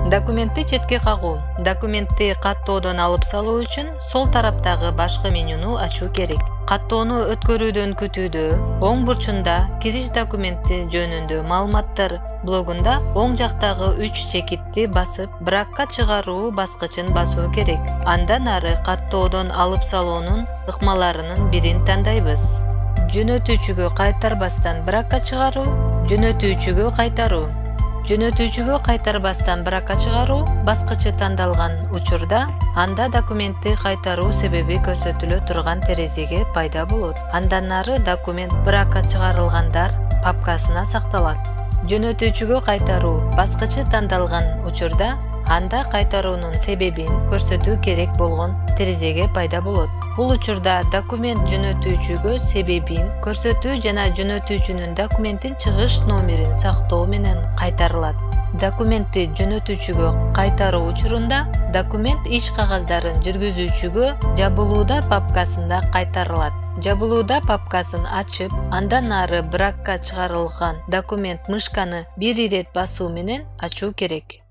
Документти четке кагуу. Документти каттоодон алып салуу үчүн сол тараптагы башкы менюну ачуу керек. Каттоону өткөрүүдөн күтүүдө оң бурчунда кириш документи жөнүндө маалыматтар блогунда оң жактагы 3 чекитти басып, бракка чыгаруу баскычын басуу керек. Андан ары каттоодон алып салуунун ыкмаларынын бирин тандайбыз. Жөнөтүүчүгө кайтарбастан бракка чыгаруу, жөнөтүүчүгө кайтаруу. Жөнөтүүчүгө кайтарбастан бракка чыгаруу баскычы тандалган учурда анда документти кайтаруу себеби көрсөтүлө турган терезеге пайда болот. Андан ары документ бракка чыгарылгандар папкасына сакталат. Жөнөтүүчүгө кайтаруу баскычы тандалган учурда анда кайтаруунун себебин көрсөтүү керек болгон терезеге пайда болот. Бул учурда документ жөнөтүүчүгө себебин көрсөтүү жана жөнөтүүчүнүн документтин чыгыш номерин сактоо менен кайтарылат. Документти жөнөтүүчүгө кайтаруу учурунда документ иш кагаздарын жүргүзүүчүгө жабылууда папкасында кайтарылат. Жабылууда папкасын ачып, андан ары бракка чыгарылган документ мышканы 1 ирет басуу менен ачуу керек.